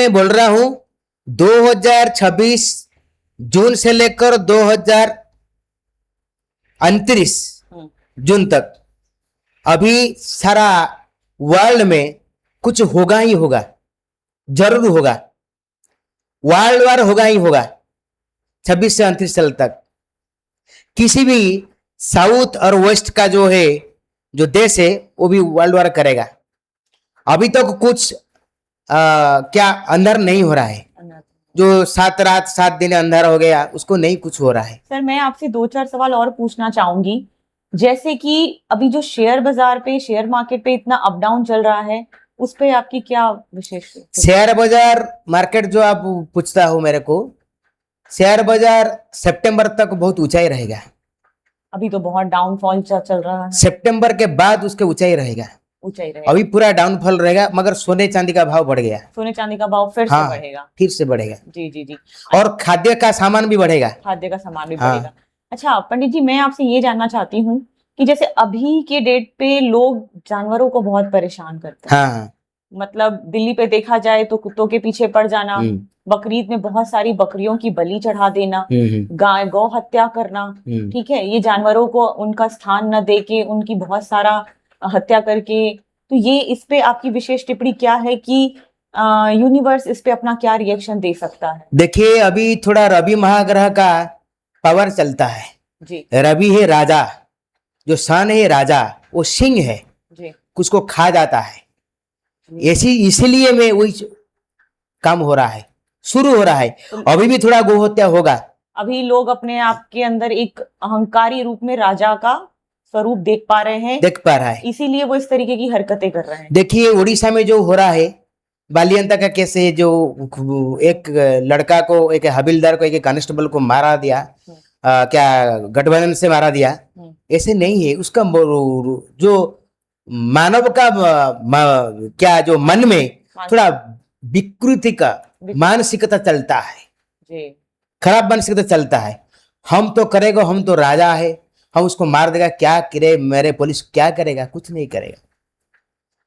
मैं बोल रहा हूं 2026 जून से लेकर 2029 जून तक अभी सारा वर्ल्ड में कुछ होगा ही होगा, जरूर होगा। वर्ल्ड वार होगा ही होगा 26 से 29 साल तक। किसी भी साउथ और वेस्ट का जो है, जो देश है, वो भी वर्ल्ड वार करेगा। अभी तक कुछ क्या अंधर नहीं हो रहा है। जो 7 रात 7 दिन अंधारा हो गया, उसको नहीं कुछ हो रहा है। सर, मैं आपसे 2-4 सवाल और पूछना चाहूंगी। जैसे कि अभी जो शेयर बाजार पे, शेयर मार्केट पे इतना अप डाउन चल रहा है, उस पे आपकी क्या विशेष? शेयर बाजार मार्केट जो आप पूछता हो मेरे को, शेयर बाजार सितंबर तक बहुत ऊंचाई रहेगा। अभी तो बहुत डाउनफॉल चल रहा है। सितंबर के बाद उसके ऊंचाई रहेगा। अभी पूरा डाउनफॉल रहेगा, मगर सोने चांदी का भाव बढ़ गया। सोने चांदी का भाव फिर से बढ़ेगा। फिर से बढ़ेगा। जी जी जी। और खाद्य का सामान भी बढ़ेगा। खाद्य का सामान भी बढ़ेगा। अच्छा पंडित जी, मैं आपसे ये जानना चाहती हूँ कि जैसे अभी के डेट पे लोग जानवरों को बहुत परेशान करते हैं। मतलब दिल्ली पे देखा जाए तो कुत्तों के पीछे पड़ जाना, बकरीद में बहुत सारी बकरियों की बलि चढ़ा देना, गौ हत्या करना, ठीक है, ये जानवरों को उनका स्थान न देके उनकी बहुत सारा हत्या करके। तो ये इस पे आपकी विशेष टिप्पणी क्या है कि यूनिवर्स इस पे अपना क्या रिएक्शन दे सकता है? देखिए, अभी थोड़ा रवि महाग्रह का पावर चलता है जी। रवि है राजा, जो सन है राजा, वो सिंह है जी, उसको खा जाता है। इसीलिए में वही काम हो रहा है, शुरू हो रहा है। अभी भी थोड़ा गौ हत्या होगा। अभी लोग अपने आप के अंदर एक अहंकारी रूप में राजा का स्वरूप देख पा रहे हैं, इसीलिए वो इस तरीके की हरकतें कर रहे हैं। देखिए, उड़ीसा में जो हो रहा है, बालियंता का केस है, जो एक लड़का को, एक हविलदार को, एक कांस्टेबल को मारा दिया, क्या गठबंधन से मारा दिया, ऐसे नहीं है। उसका जो मानव का क्या जो मन में थोड़ा विकृति का मानसिकता चलता है, खराब मानसिकता चलता है। हम तो करेगा, हम तो राजा है, हम उसको मार देगा, क्या करे मेरे पुलिस, क्या करेगा? कुछ नहीं करेगा।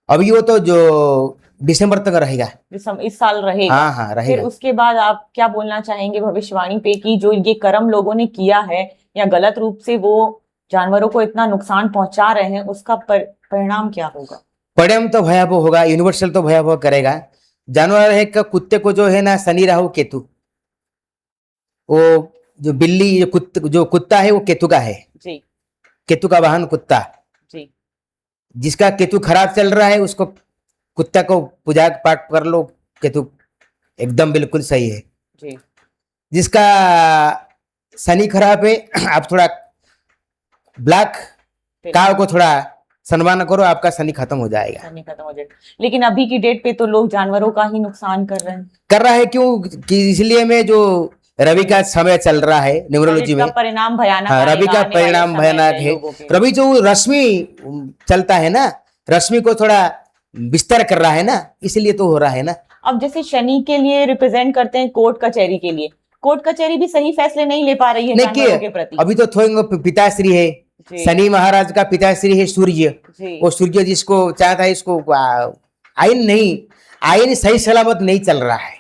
अभी वो तो जो दिसंबर तक रहेगा, इस साल रहेगा। हाँ रहेगा। फिर उसके बाद आप क्या बोलना चाहेंगे भविष्यवाणी पे कि जो ये कर्म लोगों ने किया है या गलत रूप से वो जानवरों को इतना नुकसान पहुंचा रहे हैं, उसका परिणाम क्या होगा? परिणाम तो भयावह होगा, यूनिवर्सल तो भयावह करेगा। जानवर है का कुत्ते को जो है ना, शनि राहु केतु, वो जो बिल्ली जो कुत्ता है वो केतु का है जी। केतु का वाहन कुत्ता जी। जिसका केतु खराब चल रहा है, उसको कुत्ता को पूजा पाठ कर लो, केतु एकदम बिल्कुल सही है जी। जिसका शनि खराब है, आप थोड़ा ब्लैक काव को थोड़ा सम्मान करो, आपका शनि खत्म हो जाएगा। शनि खत्म हो जाएगा। लेकिन अभी की डेट पे तो लोग जानवरों का ही नुकसान कर रहे हैं। क्यों? इसलिए में जो रवि का समय चल रहा है न्यूमरोलॉजी में, परिणाम भयानक। रवि का परिणाम भयानक है। रवि जो रश्मि चलता है ना, रश्मि को थोड़ा विस्तार कर रहा है ना, इसलिए तो हो रहा है ना। अब जैसे शनि के लिए रिप्रेजेंट करते हैं कोर्ट कचहरी के लिए, कोर्ट कचहरी भी सही फैसले नहीं ले पा रही है जानवरों के प्रति। अभी तो थोड़े पिताश्री है, शनि महाराज का पिताश्री है सूर्य, वो सूर्य जिसको चाहता है, इसको आयन सही सलामत नहीं चल रहा है।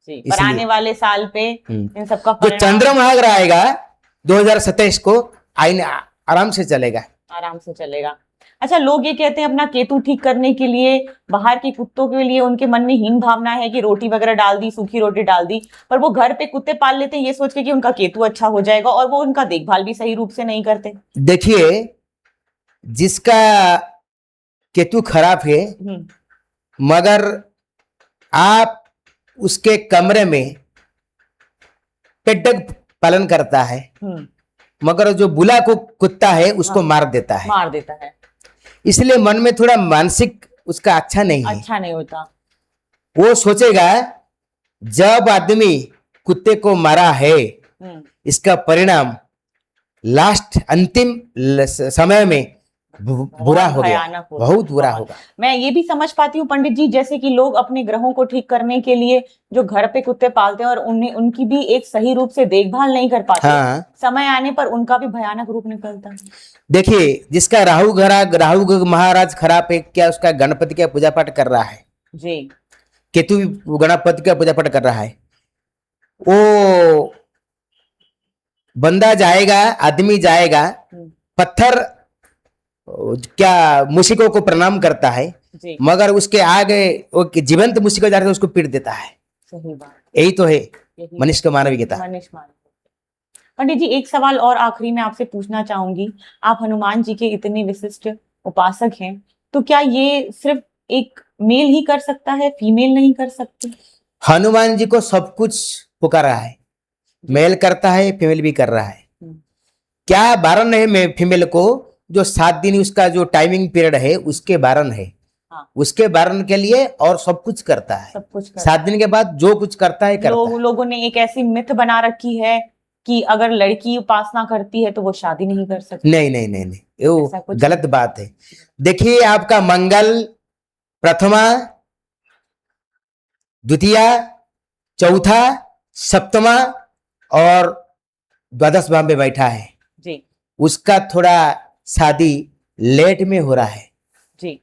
पर आने वाले साल पे इन सबका जो चंद्र महाग्रह आएगा 2027 को, आयन आराम से चलेगा। अच्छा, लोग ये कहते हैं अपना केतु ठीक करने के लिए बाहर के कुत्तों के लिए उनके मन में हीन भावना है कि रोटी वगैरह डाल दी, सूखी रोटी डाल दी, पर वो घर पे कुत्ते पाल लेते हैं ये सोच के कि उनका केतु अच्छा हो जाएगा, और वो उनका देखभाल भी सही रूप से नहीं करते। देखिए, जिसका केतु खराब है, मगर आप उसके कमरे में पेट पालन करता है, मगर जो बुला को कुत्ता है उसको मार देता है। इसलिए मन में थोड़ा मानसिक उसका अच्छा नहीं होता। वो सोचेगा जब आदमी कुत्ते को मारा है, इसका परिणाम लास्ट अंतिम समय में बुरा हो गया, बहुत बुरा होगा। मैं ये भी समझ पाती हूँ पंडित जी, जैसे कि लोग अपने ग्रहों को ठीक करने के लिए जो घर पे कुत्ते पालते हैं और उनकी भी एक सही रूप से देखभाल नहीं कर पाते, समय आने पर उनका भी भयानक रूप निकलता है। देखिए, जिसका राहु महाराज खराब है, क्या उसका गणपति का पूजा पाठ कर रहा है जी? केतु गणपति का पूजा पाठ कर रहा है, वो बंदा जाएगा, आदमी जाएगा, पत्थर क्या मूषिकों को प्रणाम करता है, जी मगर उसके आगे वो जीवंत मूषिक जाकर उसको पीट देता है। सही बात, यही तो है यही मनुष्य का मानविकता। मनीष मान। पंडित जी एक सवाल और आखिरी में आपसे पूछना चाहूंगी, आप हनुमान जी के इतने विशिष्ट उपासक हैं, तो क्या ये सिर्फ एक मेल ही कर सकता है, फीमेल नहीं कर सकती? हनुमान जी को सब कुछ पुकारा है, मेल करता है, फीमेल भी कर रहा है। क्या बारण है फीमेल को? जो 7 दिन उसका जो टाइमिंग पीरियड है उसके बारण है, हाँ। उसके बारण के लिए और सब कुछ करता है। सब कुछ 7 दिन के बाद जो कुछ करता है करता है। लोगों ने एक ऐसी मिथ बना रखी है कि अगर लड़की उपासना करती है तो वो शादी नहीं कर सकती। नहीं नहीं नहीं नहीं, ऐसा वो कुछ गलत बात है। देखिए, आपका मंगल प्रथमा, द्वितीया, चौथा, सप्तमा और द्वादश भाव में बैठा है जी उसका थोड़ा शादी लेट में हो रहा है। जी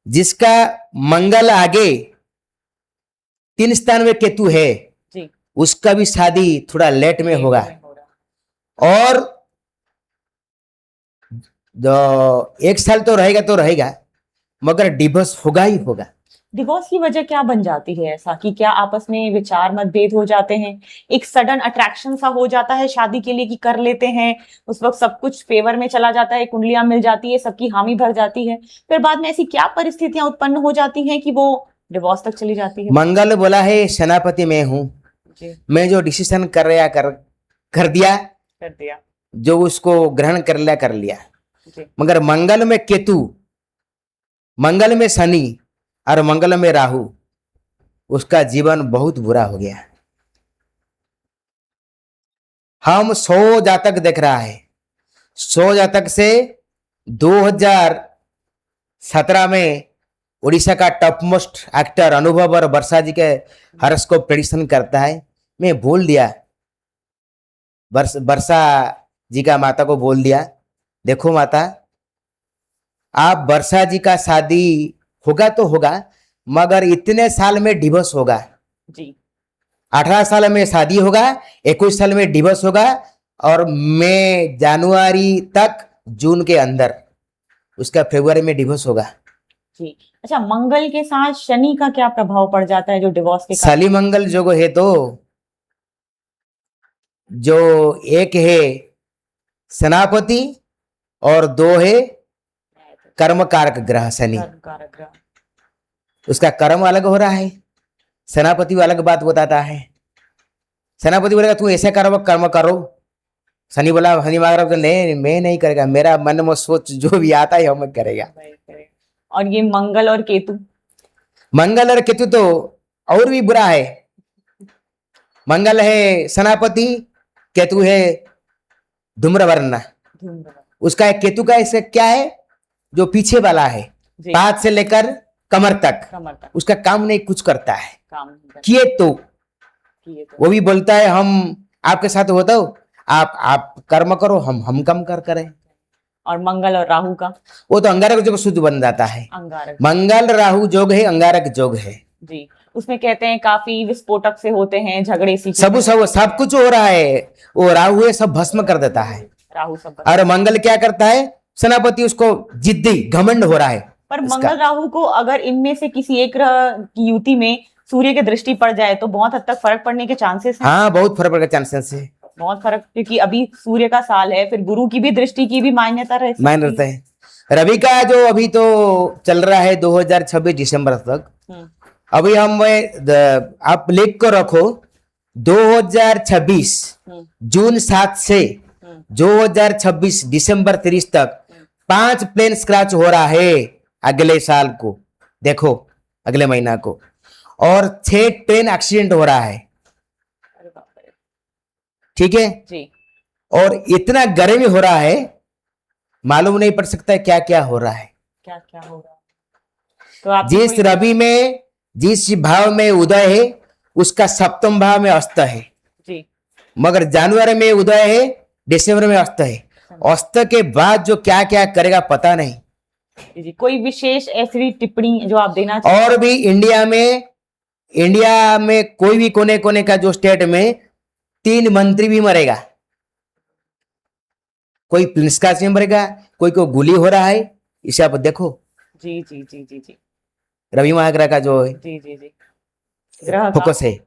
जिसका मंगल आगे 3 स्थान में केतु है जी उसका भी शादी थोड़ा लेट में होगा। हो रहा। और जो 1 साल तो रहेगा मगर डिवोर्स होगा ही होगा। डिवोर्स की वजह क्या बन जाती है ऐसा, कि क्या आपस में विचार मतभेद हो जाते हैं, एक सडन अट्रैक्शन सा हो जाता है शादी के लिए कि कर लेते हैं, उस वक्त सब कुछ फेवर में चला जाता है, कुंडलियां मिल जाती है, सबकी हामी भर जाती है, फिर बाद में ऐसी क्या परिस्थितियां उत्पन्न हो जाती हैं कि वो डिवोर्स तक चली जाती है? मंगल बोला है सेनापति मैं हूं, मैं जो डिसीजन कर दिया, जो उसको ग्रहण कर लिया। मगर मंगल में केतु, मंगल में शनि और मंगल में राहु, उसका जीवन बहुत बुरा हो गया। हम 100 जातक देख रहा है, 100 जातक से 2017 में उड़ीसा का टॉप मोस्ट एक्टर अनुभव और वर्षा जी के हॉरोस्कोप प्रेडिक्शन करता है। मैं बोल दिया, वर्षा जी का माता को बोल दिया, देखो माता, आप वर्षा जी का शादी होगा तो होगा मगर इतने साल में डिवोर्स होगा जी। 18 साल में शादी होगा, 21 साल में डिवोर्स होगा और मई जनवरी तक, जून के अंदर उसका फरवरी में डिवोर्स होगा। जी अच्छा, मंगल के साथ शनि का क्या प्रभाव पड़ जाता है जो डिवोर्स के? शाली मंगल जो है, तो जो एक है सेनापति और 2 है कर्म कारक ग्रह शनि। उसका कर्म अलग हो रहा है, सेनापति अलग बात बताता है। सेनापति बोलेगा तू ऐसा कर्म करो, शनि बोला, शनि महाराज नहीं, मैं नहीं करेगा, मेरा मन में सोच जो भी आता है हम करेगा। और ये मंगल और केतु? मंगल और केतु तो और भी बुरा है। मंगल है सेनापति, केतु है धूम्रवर्ण। उसका एक केतु का ऐसे क्या है, जो पीछे वाला है, पाद से लेकर कमर तक उसका काम नहीं कुछ करता है। किए तो वो भी बोलता है हम आपके साथ होता हो, आप कर्म करो, हम कम करें। और मंगल और राहु का? वो तो अंगारक योग शुद्ध बन जाता है। मंगल राहु योग है, अंगारक योग है जी। उसमें कहते हैं काफी विस्फोटक से होते हैं, झगड़े सी सब कुछ हो रहा है। वो राहु है, सब भस्म कर देता है। राहु सब। और मंगल क्या करता है, सेनापति उसको जिद्दी घमंड हो रहा है। पर मंगल राहु को अगर इनमें से किसी एक ग्रह की युति में सूर्य की दृष्टि पड़ जाए तो बहुत हद तक फर्क पड़ने के चांसेस हैं। हाँ, बहुत फर्क पड़ने के चांसेस है, बहुत फर्क, क्योंकि अभी सूर्य का साल है, फिर गुरु की भी दृष्टि की भी मान्यता रहता है। रवि का जो अभी तो चल रहा है 2026 दिसंबर तक, अभी हम आप लिख कर रखो 2026 जून 7 से 2026 दिसंबर 30 तक 5 प्लेन स्क्रैच हो रहा है अगले साल को, देखो अगले महीना को, और 6 ट्रेन एक्सीडेंट हो रहा है। ठीक है जी। और इतना गर्मी हो रहा है, मालूम नहीं पड़ सकता है क्या क्या हो रहा है, क्या क्या हो रहा है। तो आप जिस रवि में जिस भाव में उदय है उसका सप्तम भाव में अस्त है जी। मगर जनवरी में उदय है, दिसंबर में अस्त है। अस्त के बाद जो क्या क्या करेगा पता नहीं जी। कोई विशेष ऐसी टिप्पणी जो आप देना चाहते? और भी इंडिया में इंडिया में कोई भी कोने कोने का जो स्टेट में 3 मंत्री भी मरेगा, कोई पुलिसकर्मी से मरेगा, कोई को गोली हो रहा है, इसे आप देखो। जी जी जी जी जी रवि महाग्रह का जो जी जी जी ग्रह का फोकस है।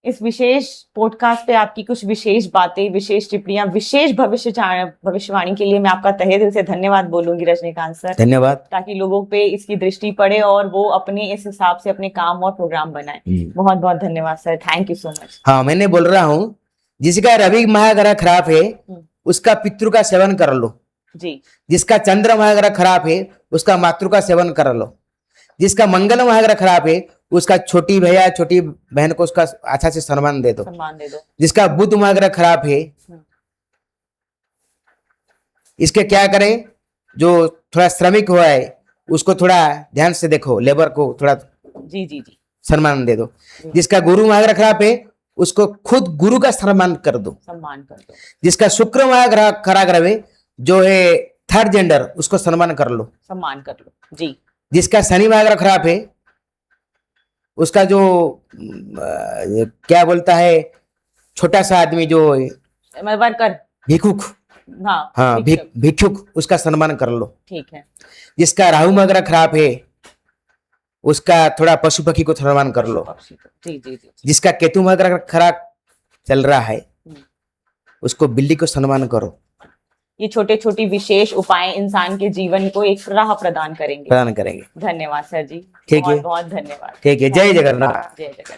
इस विशेष पॉडकास्ट पे आपकी कुछ विशेष बातें, विशेष टिप्पणियां, विशेष भविष्यवाणी के लिए मैं आपका तहे दिल से धन्यवाद बोलूंगी रजनीकांत सर, धन्यवाद। ताकि लोगों पे इसकी दृष्टि पड़े और वो अपने इस हिसाब से अपने काम और प्रोग्राम बनाए। बहुत बहुत धन्यवाद sir, thank you so much. हाँ, मैंने बोल रहा हूँ जिसका रवि महाग्रह खराब है उसका पितृ का सेवन कर लो जी, जिसका चंद्र महाग्रह खराब है उसका मातृ का सेवन कर लो, जिसका मंगल महाग्रह खराब है उसका छोटी भैया छोटी बहन को उसका अच्छा से सम्मान दे दो, जिसका बुध महाग्रह खराब है इसके क्या करें, जो थोड़ा श्रमिक हुआ है उसको थोड़ा ध्यान से देखो, लेबर को थोड़ा जी जी जी सम्मान दे दो, जिसका गुरु महाग्रह खराब है उसको खुद गुरु का सम्मान कर दो, जिसका शुक्र महाग्रह खराब है जो है थर्ड जेंडर उसको सम्मान कर लो जी, जिसका शनि महाग्रह खराब है उसका जो क्या बोलता है छोटा सा आदमी जो वर्कर भिक्षुक, हाँ भिक्षुक उसका सम्मान कर लो, ठीक है। जिसका राहु महाग्रह खराब है उसका थोड़ा पशु पक्षी को सम्मान कर लो, जी जी जी, जिसका केतु महाग्रह खराब चल रहा है उसको बिल्ली को सम्मान करो। ये छोटे छोटे विशेष उपाय इंसान के जीवन को एक राह प्रदान करेंगे। धन्यवाद सर जी, ठीक है, बहुत बहुत धन्यवाद। ठीक है, जय जगन्नाथ। जय जगन्नाथ।